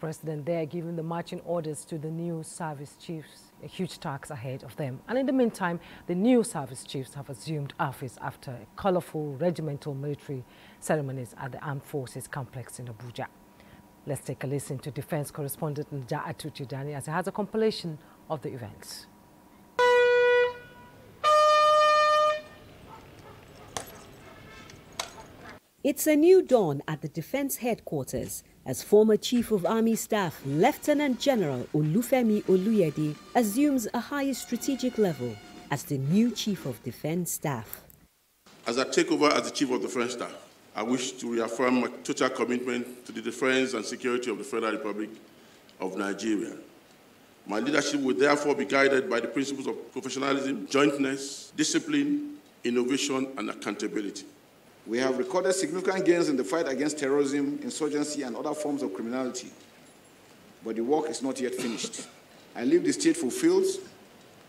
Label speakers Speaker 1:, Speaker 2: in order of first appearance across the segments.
Speaker 1: President there giving the marching orders to the new service chiefs, a huge task ahead of them. And in the meantime, the new service chiefs have assumed office after colorful regimental military ceremonies at the Armed Forces Complex in Abuja. Let's take a listen to Defense Correspondent Najaatu Tijjani as he has a compilation of the events.
Speaker 2: It's a new dawn at the Defense Headquarters as former Chief of Army Staff Lieutenant General Olufemi Oluyede assumes a higher strategic level as the new Chief of Defense Staff.
Speaker 3: As I take over as the Chief of Defense Staff, I wish to reaffirm my total commitment to the defense and security of the Federal Republic of Nigeria. My leadership will therefore be guided by the principles of professionalism, jointness, discipline, innovation, and accountability.
Speaker 4: We have recorded significant gains in the fight against terrorism, insurgency, and other forms of criminality, but the work is not yet finished. I leave the state fulfilled,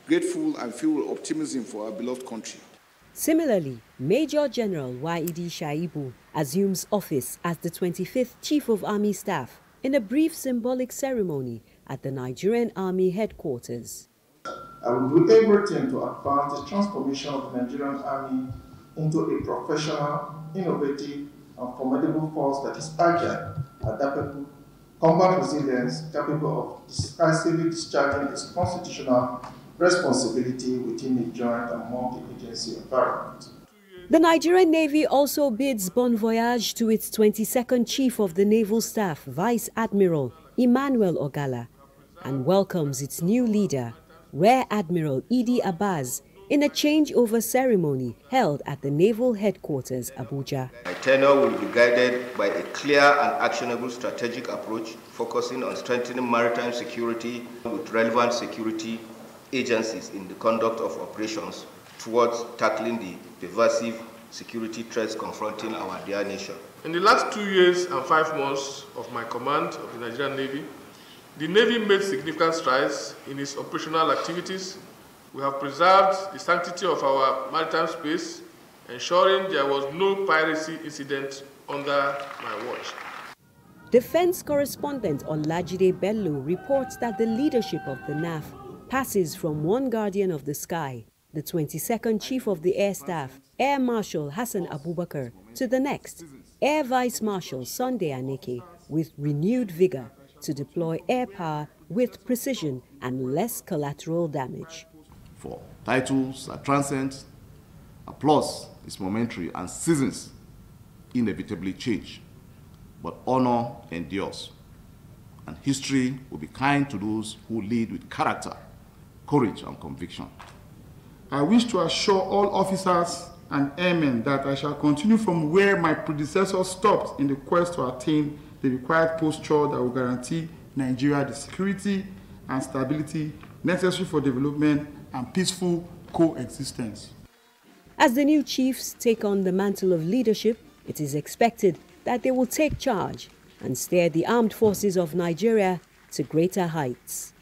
Speaker 4: grateful, and filled with optimism for our beloved country.
Speaker 2: Similarly, Major General Waidi Shaibu assumes office as the 25th Chief of Army Staff in a brief symbolic ceremony at the Nigerian Army headquarters.
Speaker 5: I will do everything to advance the transformation of the Nigerian Army into a professional, innovative, and formidable force that is agile, adaptable, combat resilience, capable of decisively discharging its constitutional responsibility within a joint and multi-agency environment.
Speaker 2: The Nigerian Navy also bids bon voyage to its 22nd Chief of the Naval Staff, Vice Admiral Emmanuel Ogala, and welcomes its new leader, Rear Admiral Idi Abbas, in a changeover ceremony held at the Naval Headquarters, Abuja.
Speaker 6: My tenure will be guided by a clear and actionable strategic approach focusing on strengthening maritime security with relevant security agencies in the conduct of operations towards tackling the pervasive security threats confronting our dear nation.
Speaker 7: In the last 2 years and 5 months of my command of the Nigerian Navy, the Navy made significant strides in its operational activities. We have preserved the sanctity of our maritime space, ensuring there was no piracy incident under my watch.
Speaker 2: Defense Correspondent Olajide Bello reports that the leadership of the NAF passes from one guardian of the sky, the 22nd Chief of the Air Staff, Air Marshal Hassan Abubakar, to the next, Air Vice Marshal Sunday Aneke, with renewed vigor to deploy air power with precision and less collateral damage.
Speaker 8: For titles are transient, applause is momentary, and seasons inevitably change. But honor endures, and history will be kind to those who lead with character, courage, and conviction.
Speaker 5: I wish to assure all officers and airmen that I shall continue from where my predecessors stopped in the quest to attain the required posture that will guarantee Nigeria the security and stability necessary for development and peaceful coexistence.
Speaker 2: As the new chiefs take on the mantle of leadership, it is expected that they will take charge and steer the armed forces of Nigeria to greater heights.